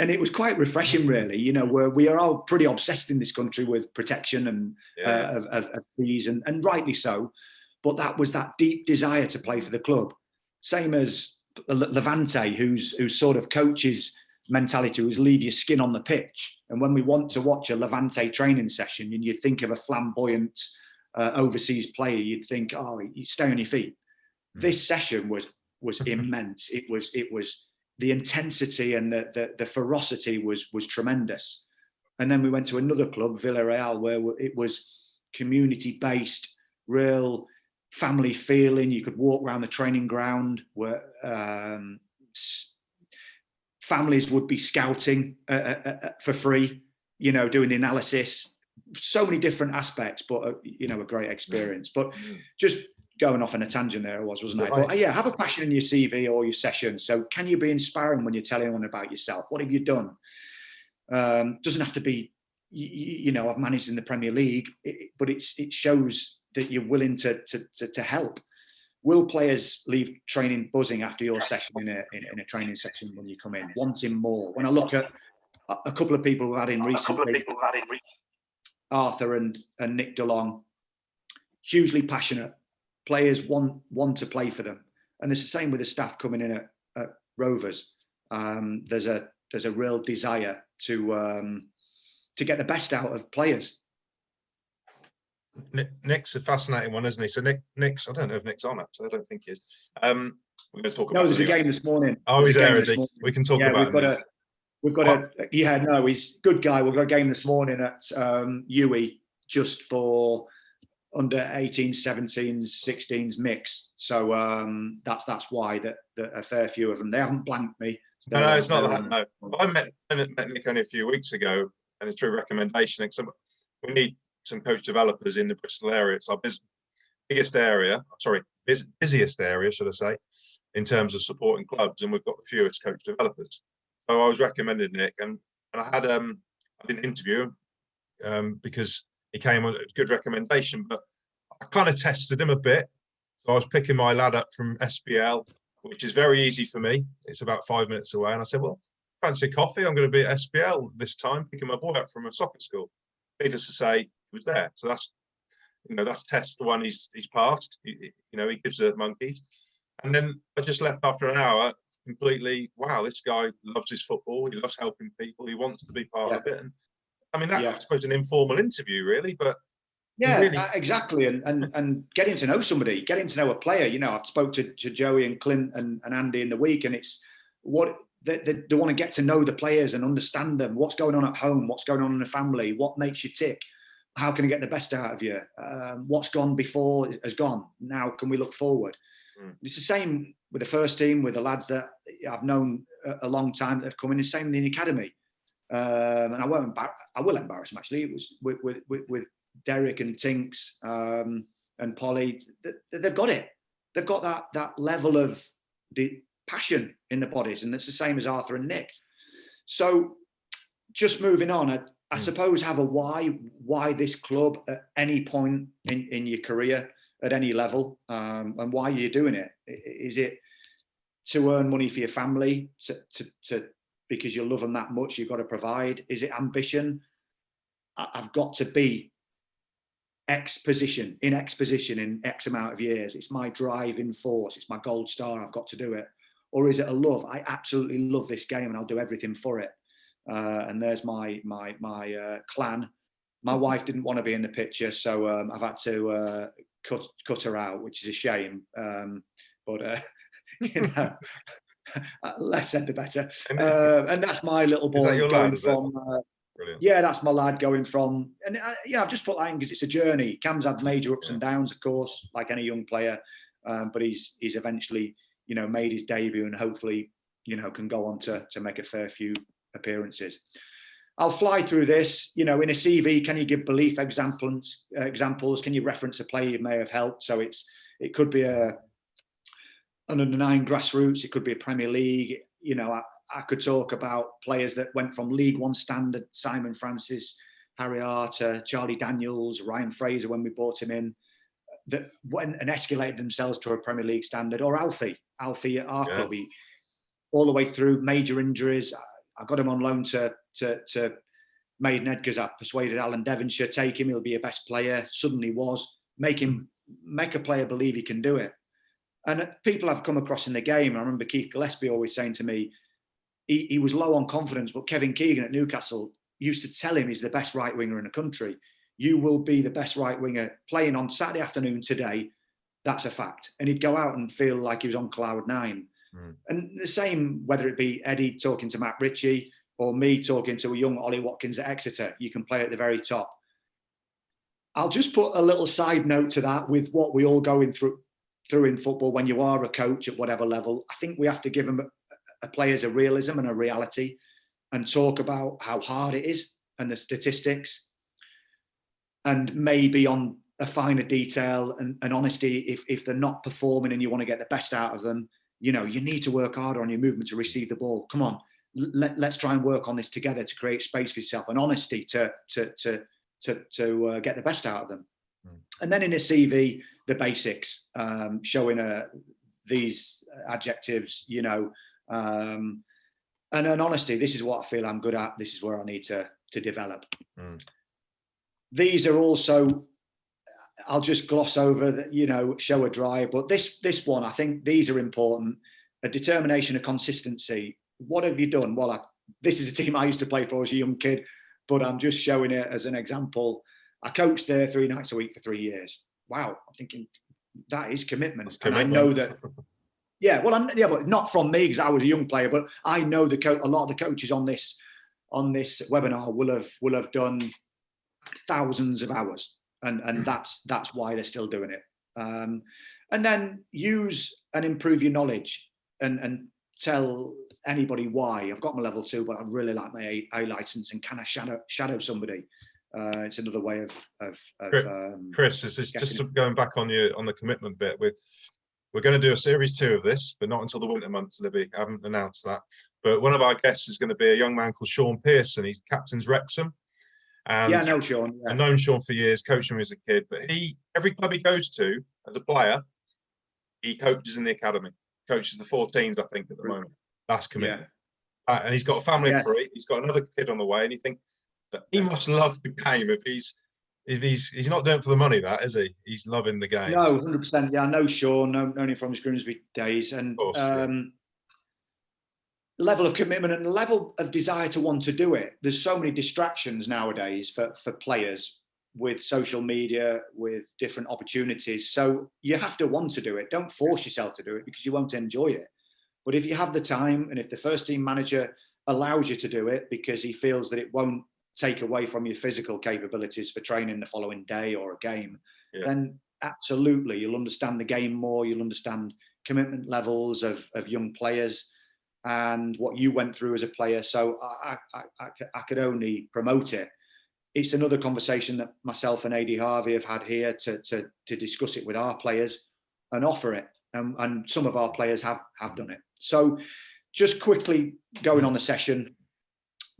[SPEAKER 3] And it was quite refreshing, really, where we are all pretty obsessed in this country with protection and of fees, and rightly so. But that was that deep desire to play for the club. Same as Levante, whose sort of coach's mentality was leave your skin on the pitch. And when we want to watch a Levante training session and you think of a flamboyant overseas player, you'd think, oh, you stay on your feet. This session was immense. It was the intensity and the ferocity was tremendous. And then we went to another club, Villarreal, where it was community-based, real family feeling. You could walk around the training ground where families would be scouting for free, doing the analysis. So many different aspects, but a great experience. But just going off on a tangent there, wasn't I? But yeah, have a passion in your CV or your session. So can you be inspiring when you're telling anyone about yourself? What have you done? Doesn't have to be, I've managed in the Premier League, but it shows that you're willing to help. Will players leave training buzzing after your session in a training session when you come in, wanting more? When I look at a couple of people we've had in recently, Arthur and Nick DeLong, hugely passionate. Players want to play for them, and it's the same with the staff coming in at Rovers. There's a real desire to get the best out of players.
[SPEAKER 2] Nick's a fascinating one, isn't he? So Nick's, I don't know if Nick's on actually. I don't think he is. We're going to talk about.
[SPEAKER 3] No, there's a game this morning.
[SPEAKER 2] Oh, he's there, is he? We can talk about him. He's
[SPEAKER 3] a good guy. We've got a game this morning at UE just for under 18, 17s, 16s mix. So that's why that a fair few of them, they haven't blanked me.
[SPEAKER 2] No, it's not that. No, I met Nick only a few weeks ago, and it's through recommendation. We need some coach developers in the Bristol area. It's our busiest area, should I say, in terms of supporting clubs, and we've got the fewest coach developers. So I was recommended Nick, and and I didn't interview him because he came on a good recommendation, but I kind of tested him a bit. So I was picking my lad up from SPL, which is very easy for me. It's about 5 minutes away. And I said, well, fancy coffee? I'm going to be at SPL this time, picking my boy up from a soccer school. Needless to say, he was there. So that's test one he's passed. He gives the monkeys. And then I just left after an hour completely, wow, this guy loves his football. He loves helping people. He wants to be part of it. And I mean, I suppose an informal interview really, but
[SPEAKER 3] exactly. And getting to know somebody, getting to know a player. I've spoke to Joey and Clint and Andy in the week, and it's what they want to get to know the players and understand them. What's going on at home? What's going on in the family? What makes you tick? How can I get the best out of you? What's gone before has gone. Now can we look forward? It's the same with the first team, with the lads that I've known a long time that have come in. The same in the academy. And I will embarrass them actually. It was with Derek and Tinks and Polly. They've got it. They've got that level of the passion in the bodies, and it's the same as Arthur and Nick. So just moving on, I suppose have a why this club at any point in your career at any level, and why you're doing it. Is it to earn money for your family, to because you love them that much, you've got to provide? Is it ambition? I've got to be in X position in X amount of years. It's my driving force. It's my gold star. I've got to do it. Or is it a love? I absolutely love this game and I'll do everything for it. And there's my clan. My wife didn't want to be in the picture, so I've had to cut her out, which is a shame. But less said the better. And that's my little boy going from. Yeah, that's my lad going from, and I've just put that in because it's a journey. Cam's had major ups and downs, of course, like any young player, but he's eventually, made his debut and hopefully, can go on to make a fair few appearances. I'll fly through this. In a CV, can you give belief examples? Can you reference a player you may have helped? So it could be an under-9 grassroots. It could be a Premier League. I could talk about players that went from League One standard, Simon Francis, Harry Arter, Charlie Daniels, Ryan Fraser when we brought him in, that went and escalated themselves to a Premier League standard, or Alfie at our club, all the way through major injuries. I got him on loan to Maidenhead because I persuaded Alan Devonshire, take him, he'll be a best player. Suddenly was. Make a player believe he can do it. And people I've come across in the game, I remember Keith Gillespie always saying to me, he was low on confidence, but Kevin Keegan at Newcastle used to tell him he's the best right winger in the country. You will be the best right winger playing on Saturday afternoon today. That's a fact. And he'd go out and feel like he was on cloud 9. And the same, whether it be Eddie talking to Matt Ritchie or me talking to a young Ollie Watkins at Exeter, you can play at the very top. I'll just put a little side note to that with what we all going through in football when you are a coach at whatever level. I think we have to give them players a realism and a reality and talk about how hard it is and the statistics, and maybe on a finer detail and honesty if they're not performing and you want to get the best out of them. You need to work harder on your movement to receive the ball. Come on, let's try and work on this together to create space for yourself and honesty to get the best out of them. And then in a CV, the basics, showing these adjectives, and an honesty. This is what I feel I'm good at. This is where I need to develop. These are also, I'll just gloss over that, show a drive. But this one, I think these are important. A determination, a consistency. What have you done? Well, this is a team I used to play for as a young kid, but I'm just showing it as an example. I coached there 3 nights a week for 3 years. Wow, I'm thinking that is commitment. And I know that. But not from me because I was a young player. But I know a lot of the coaches on this webinar will have done thousands of hours, and that's why they're still doing it. And then use and improve your knowledge and tell anybody why. I've got my level 2, but I really like my A license, and can I shadow somebody? It's another way of
[SPEAKER 2] Chris, is this just going back on the commitment bit? We're going to do a series 2 of this, but not until the winter months, Libby. I haven't announced that. But one of our guests is going to be a young man called Sean Pearson. He's captains Wrexham. And
[SPEAKER 3] Yeah, I know Sean. Yeah.
[SPEAKER 2] I've known Sean for years, coached him as a kid. But every club he goes to as a player, he coaches in the academy. Coaches the 14s, I think, at the moment. That's commitment.
[SPEAKER 3] Yeah.
[SPEAKER 2] And he's got a family
[SPEAKER 3] Yeah.
[SPEAKER 2] of 3. He's got another kid on the way, and you think that he must love the game if he's not doing it for the money, that is he? He's loving the game.
[SPEAKER 3] No, 100%. Yeah, I know Sean. Known him from his Grimsby days, and
[SPEAKER 2] Of course,
[SPEAKER 3] level of commitment and the level of desire to want to do it. There's so many distractions nowadays for players with social media, with different opportunities. So you have to want to do it. Don't force yourself to do it because you won't enjoy it. But if you have the time, and if the first team manager allows you to do it because he feels that it won't take away from your physical capabilities for training the following day or a game, then absolutely, you'll understand the game more. You'll understand commitment levels of young players and what you went through as a player. So I could only promote it. It's another conversation that myself and AD Harvey have had here to discuss it with our players and offer it. And some of our players have done it. So just quickly going on the session,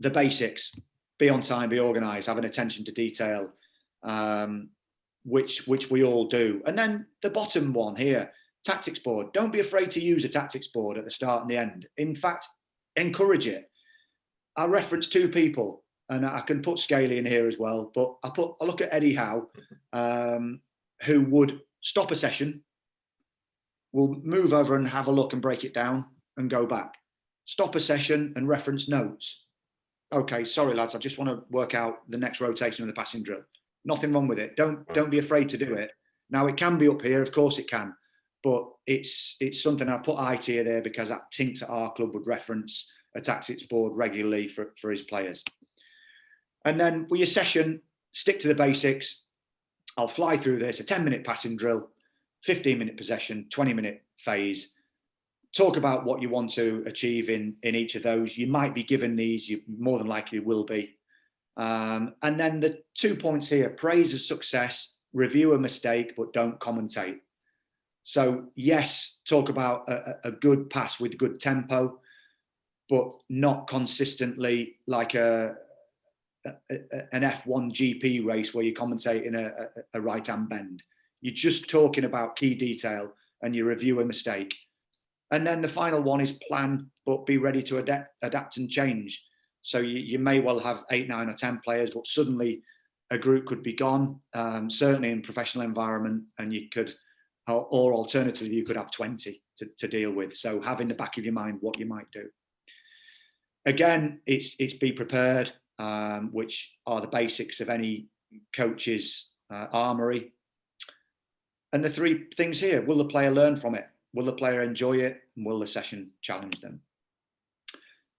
[SPEAKER 3] the basics: be on time, be organised, have an attention to detail, which we all do. And then the bottom one here, tactics board. Don't be afraid to use a tactics board at the start and the end. In fact, encourage it. I reference 2 people, and I can put Scaly in here as well, but I look at Eddie Howe, who would stop a session, will move over and have a look and break it down and go back. Stop a session and reference notes. Okay, sorry lads, I just want to work out the next rotation of the passing drill. Nothing wrong with it. Don't be afraid to do it. Now it can be up here, of course it can, but it's something I've put IT there because I think that our club would reference a tactics board regularly for his players. And then for your session, stick to the basics. I'll fly through this: a 10-minute passing drill, 15-minute possession, 20-minute phase. Talk about what you want to achieve in each of those. You might be given these, you more than likely will be. And then the 2 points here: praise a success, review a mistake, but don't commentate. So yes, talk about a good pass with good tempo, but not consistently like an F1 GP race where you commentate in a right-hand bend. You're just talking about key detail and you review a mistake. And then the final one is plan, but be ready to adapt and change. So you may well have 8, 9 or 10 players, but suddenly a group could be gone, certainly in professional environment, and you could, or alternatively, you could have 20 to deal with. So have in the back of your mind what you might do. Again, it's be prepared, which are the basics of any coach's armory. And the 3 things here: will the player learn from it? Will the player enjoy it? And will the session challenge them?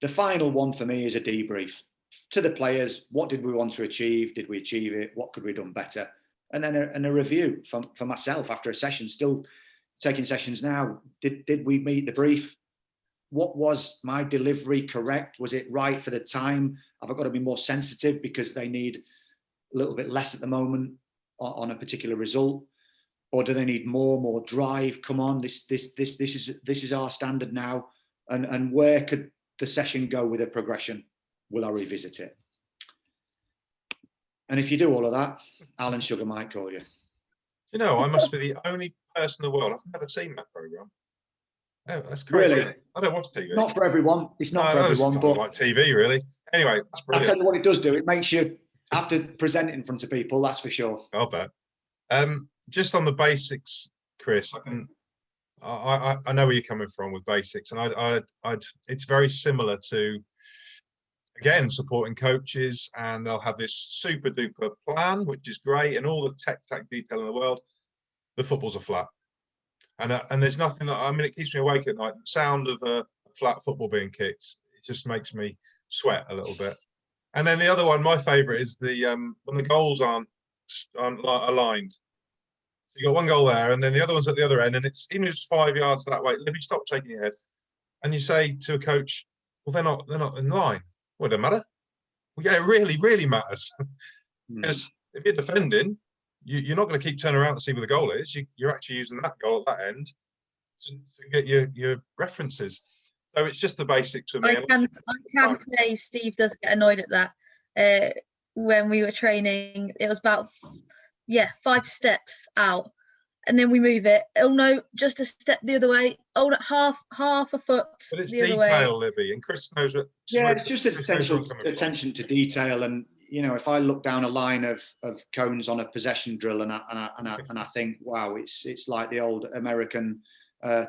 [SPEAKER 3] The final one for me is a debrief to the players. What did we want to achieve? Did we achieve it? What could we have done better? And then a review for myself after a session. Still taking sessions now. Did we meet the brief? What was my delivery correct? Was it right for the time? Have I got to be more sensitive because they need a little bit less at the moment on a particular result? Or do they need more drive? Come on, this is our standard now. And where could the session go with a progression? Will I revisit it? And if you do all of that, Alan Sugar might call you.
[SPEAKER 2] You know, I must be the only person in the world. I've never seen that programme. Oh, that's crazy.
[SPEAKER 3] Really?
[SPEAKER 2] I don't watch TV.
[SPEAKER 3] Not for everyone. It's not for everyone, but
[SPEAKER 2] like TV, really. Anyway, that's brilliant.
[SPEAKER 3] I'll tell you what it does do. It makes you have to present it in front of people. That's for sure.
[SPEAKER 2] I'll bet. Just on the basics, Chris, I know where you're coming from with basics, and it's very similar to, again, supporting coaches, and they'll have this super duper plan, which is great, and all the tech detail in the world. The footballs are flat, and there's nothing that, I mean, it keeps me awake at night. The sound of a flat football being kicked, it just makes me sweat a little bit. And then the other one, my favourite, is the when the goals aren't aligned. So you got one goal there, and then the other one's at the other end, and it's even if it's 5 yards that way. Libby, stop shaking your head, and you say to a coach, "Well, they're not in line." Well, it doesn't matter. Well, yeah, it really matters, because if you're defending, you're not going to keep turning around to see where the goal is. You're actually using that goal at that end to get your references. So it's just the basics for me.
[SPEAKER 1] I can say Steve does get annoyed at that. When we were training, it was about 5 steps out, and then we move it. Oh no, just a step the other way. Oh, no, half a foot
[SPEAKER 2] But it's
[SPEAKER 1] the other way.
[SPEAKER 2] detail, Libby, and Chris knows what.
[SPEAKER 3] Yeah, it's just
[SPEAKER 2] Chris knows where I'm coming from.
[SPEAKER 3] attention to detail. And you know, if I look down a line of cones on a possession drill, and I think, wow, it's like the old American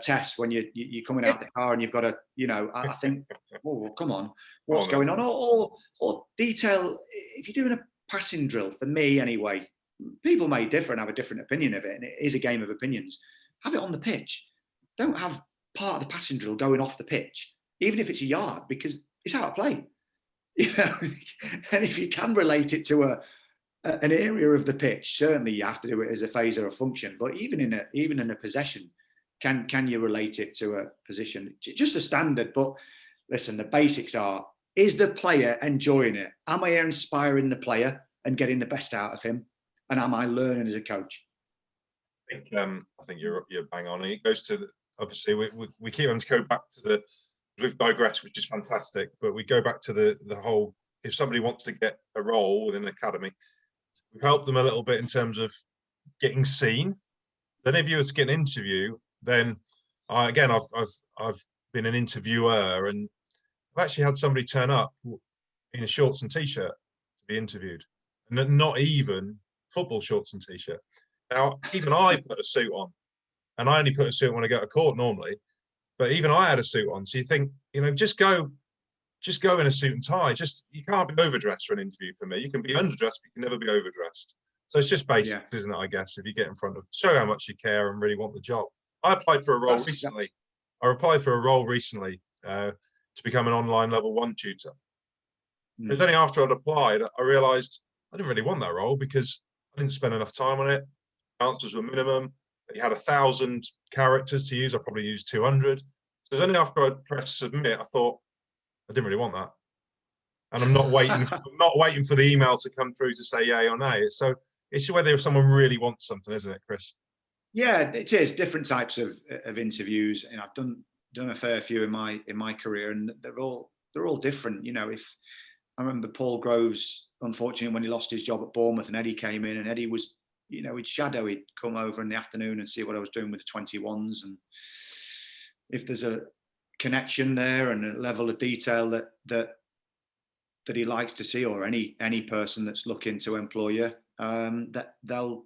[SPEAKER 3] test when you're coming out the car and you've got to, you know, I think, oh, come on, what's going on? Or detail. If you're doing a passing drill, for me anyway, people may differ and have a different opinion of it, and it is a game of opinions. Have it on the pitch. Don't have part of the passing drill going off the pitch, even if it's a yard, because it's out of play. You know, and if you can relate it to an area of the pitch, certainly you have to do it as a phase or a function. But even in a possession, can you relate it to a position? Just a standard. But listen, the basics are: is the player enjoying it? Am I inspiring the player and getting the best out of him? And am I learning as a coach?
[SPEAKER 2] I think you're bang on. It goes to obviously we keep having to go back to we've digressed, which is fantastic, but we go back to the whole, if somebody wants to get a role within an academy, we've helped them a little bit in terms of getting seen. Then if you were to get an interview, then I've been an interviewer, and I've actually had somebody turn up in a shorts and t-shirt to be interviewed, and not even football shorts and t-shirt. Now, even I put a suit on, and I only put a suit when I go to court normally, but even I had a suit on. So you think, you know, just go in a suit and tie. You can't be overdressed for an interview for me. You can be underdressed, but you can never be overdressed. So it's just basics, isn't it, I guess, if you get in front of, show how much you care and really want the job. I applied for a role recently. I applied for a role recently to become an online level 1 tutor. It was only after I'd applied, I realised I didn't really want that role because I didn't spend enough time on it. Answers were minimum. You had 1,000 characters to use. I probably used 200. So it was only after I pressed submit, I thought I didn't really want that, and I'm not waiting. I'm not waiting for the email to come through to say yay or nay. So it's whether someone really wants something, isn't it, Chris?
[SPEAKER 3] Yeah, it is different types of interviews, and I've done a fair few in my career, and they're all different. You know, if I remember Paul Groves, unfortunately, when he lost his job at Bournemouth, and Eddie came in, and Eddie was, you know, he'd come over in the afternoon and see what I was doing with the 21s, and if there's a connection there and a level of detail that he likes to see, or any person that's looking to employ you, that they'll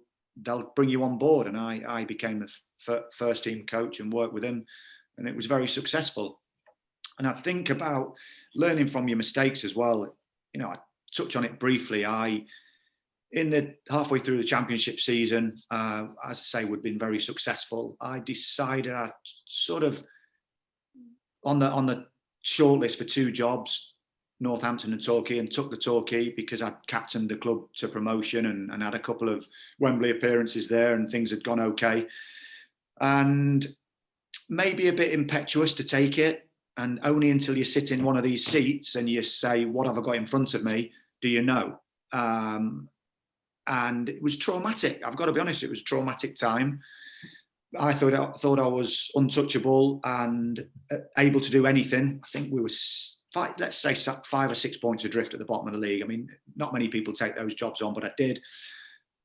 [SPEAKER 3] bring you on board. And I became the first team coach and worked with him, and it was very successful. And I think about learning from your mistakes as well. You know, I touch on it briefly. In the halfway through the championship season, as I say, we'd been very successful. I decided I sort of on the shortlist for 2 jobs, Northampton and Torquay, and took the Torquay because I'd captained the club to promotion and had a couple of Wembley appearances there, and things had gone okay. And maybe a bit impetuous to take it, and only until you sit in one of these seats and you say, what have I got in front of me, do you know? And it was traumatic. I've got to be honest, it was a traumatic time. I thought I was untouchable and able to do anything. I think we were, let's say, 5 or 6 points adrift at the bottom of the league. I mean, not many people take those jobs on, but I did.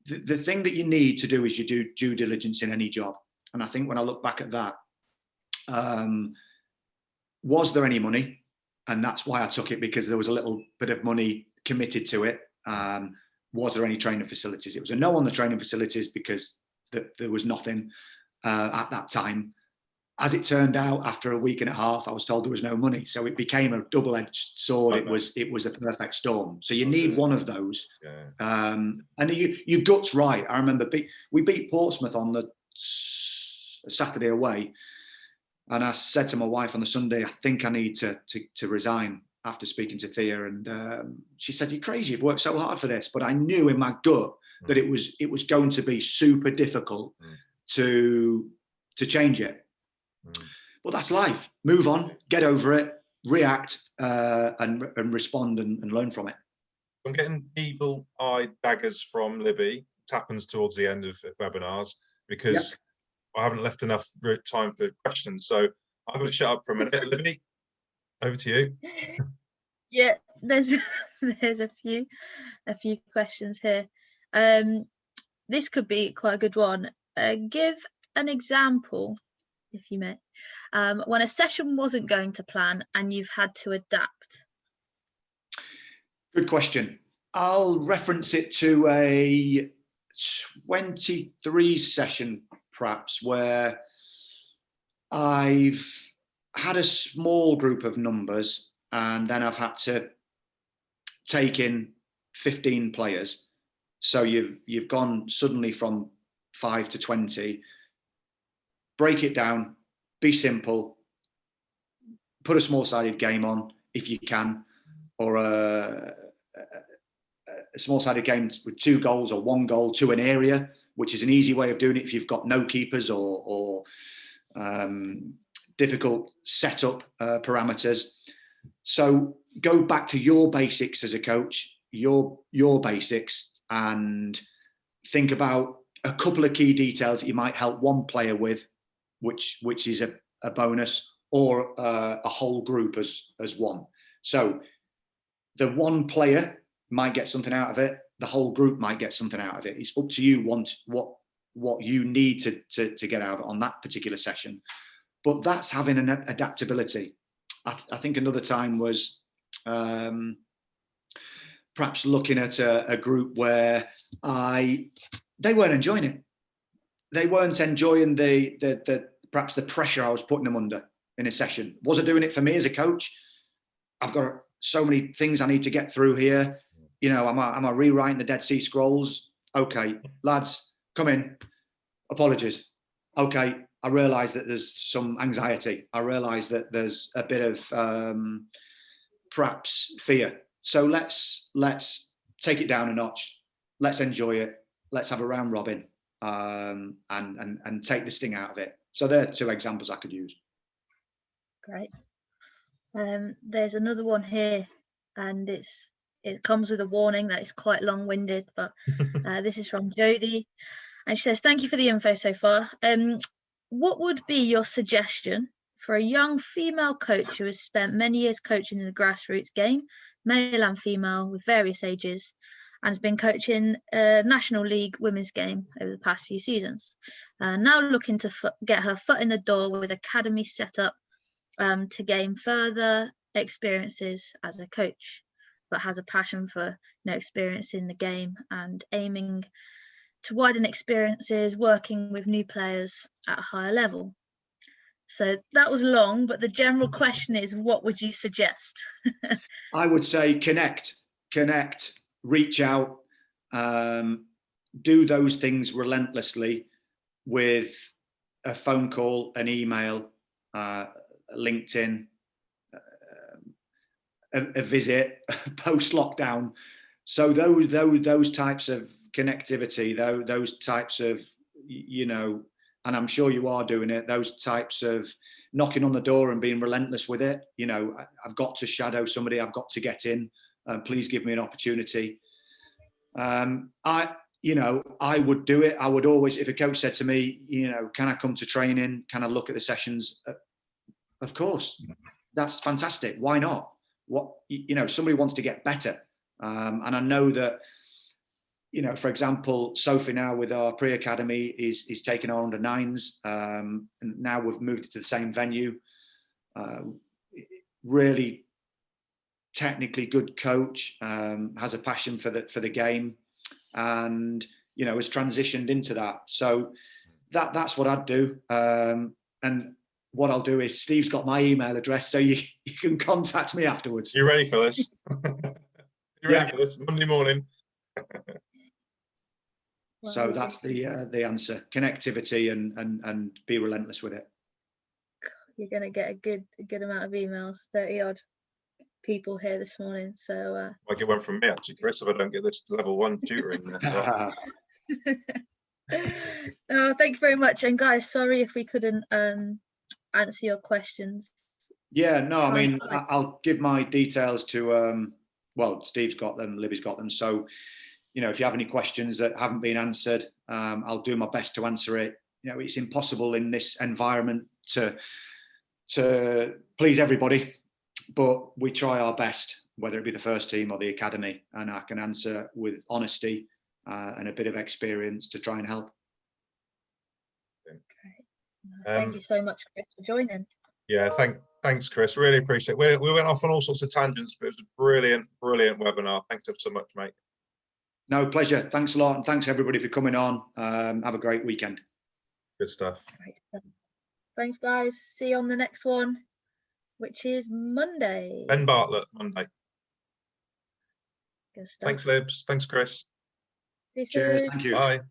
[SPEAKER 3] The thing that you need to do is you do due diligence in any job. And I think when I look back at that, was there any money? And that's why I took it, because there was a little bit of money committed to it. Was there any training facilities? It was a no on the training facilities because there was nothing at that time. As it turned out, after a week and a half, I was told there was no money. So it became a double-edged sword. Okay. It was a perfect storm. So you need one of those. Yeah. And your gut's right. I remember we beat Portsmouth on the Saturday away. And I said to my wife on the Sunday, I think I need to resign after speaking to Thea. And she said, you're crazy. You've worked so hard for this. But I knew in my gut that it was going to be super difficult to change it. But that's life. Move on, get over it, react, and respond and learn from it.
[SPEAKER 2] I'm getting evil-eyed daggers from Libby. It happens towards the end of webinars because I haven't left enough time for questions. So I'm going to shut up for a minute. Libby, over to you.
[SPEAKER 1] Yeah, there's there's a few questions here. This could be quite a good one. Give an example, if you may, when a session wasn't going to plan and you've had to adapt.
[SPEAKER 3] Good question. I'll reference it to a 23 session, perhaps, where I've had a small group of numbers and then I've had to take in 15 players. So you've gone suddenly from 5 to 20. Break it down, be simple, put a small-sided game on if you can, or a small-sided game with 2 goals or 1 goal to an area, which is an easy way of doing it if you've got no keepers or difficult setup parameters. So go back to your basics as a coach, your basics, and think about a couple of key details that you might help one player with, which is a bonus, or a whole group as one. So the one player might get something out of it, the whole group might get something out of it. It's up to you what you need to get out of it on that particular session. But that's having an adaptability. I think another time was perhaps looking at a group where they weren't enjoying it. They weren't enjoying the perhaps the pressure I was putting them under in a session. Was I doing it for me as a coach? I've got so many things I need to get through here. You know, am I rewriting the Dead Sea Scrolls? Okay, lads, come in. Apologies. Okay, I realise that there's some anxiety. I realise that there's a bit of perhaps fear. So let's take it down a notch. Let's enjoy it. Let's have a round robin and take the sting out of it. So there are 2 examples I could use.
[SPEAKER 1] Great. There's another one here, and it comes with a warning that it's quite long-winded, but this is from Jodie, and she says, "Thank you for the info so far. What would be your suggestion for a young female coach who has spent many years coaching in the grassroots game, male and female with various ages, and has been coaching National League women's game over the past few seasons, now looking to get her foot in the door with academy set up to gain further experiences as a coach, but has a passion for experience in the game and aiming to widen experiences working with new players at a higher level." So that was long, but the general question is, what would you suggest?
[SPEAKER 3] I would say connect, reach out, do those things relentlessly with a phone call, an email, LinkedIn, a visit, post lockdown. So those types of connectivity, those types of, and I'm sure you are doing it, those types of knocking on the door and being relentless with it. I've got to shadow somebody, I've got to get in, please give me an opportunity. I would do it. I would always, if a coach said to me, can I come to training? Can I look at the sessions? Of course, that's fantastic. Why not? Somebody wants to get better. And I know that, for example, Sophie now with our pre-academy is taking our under 9s. And now we've moved it to the same venue. Really technically good coach, has a passion for the game, and has transitioned into that. So that's what I'd do. And what I'll do is, Steve's got my email address, so you can contact me afterwards.
[SPEAKER 2] You ready for this? You ready for this? Monday morning.
[SPEAKER 3] So that's the answer: connectivity and be relentless with it.
[SPEAKER 1] You're going to get a good amount of emails, 30 odd people here this morning. So
[SPEAKER 2] I get one from me actually, Chris, if I don't get this level 1 tutoring.
[SPEAKER 1] Oh, thank you very much. And guys, sorry if we couldn't answer your questions.
[SPEAKER 3] Yeah, no, I mean, I'll give my details to Steve's got them, Libby's got them. So, if you have any questions that haven't been answered, I'll do my best to answer it. It's impossible in this environment to please everybody. but we try our best, whether it be the first team or the academy, and I can answer with honesty and a bit of experience to try and help.
[SPEAKER 1] Thank you so much, Chris, for joining.
[SPEAKER 2] Yeah, thanks, Chris. Really appreciate it. We went off on all sorts of tangents, but it was a brilliant webinar. Thanks ever so much, mate.
[SPEAKER 3] No, pleasure. Thanks a lot. And thanks everybody for coming on. Have a great weekend.
[SPEAKER 2] Good stuff.
[SPEAKER 1] Great. Thanks, guys. See you on the next one, which is Monday.
[SPEAKER 2] Ben Bartlett, Monday.
[SPEAKER 1] Good stuff.
[SPEAKER 2] Thanks, Libs. Thanks, Chris.
[SPEAKER 1] See you
[SPEAKER 3] Cheers.
[SPEAKER 1] soon.
[SPEAKER 3] Thank you.
[SPEAKER 2] Bye.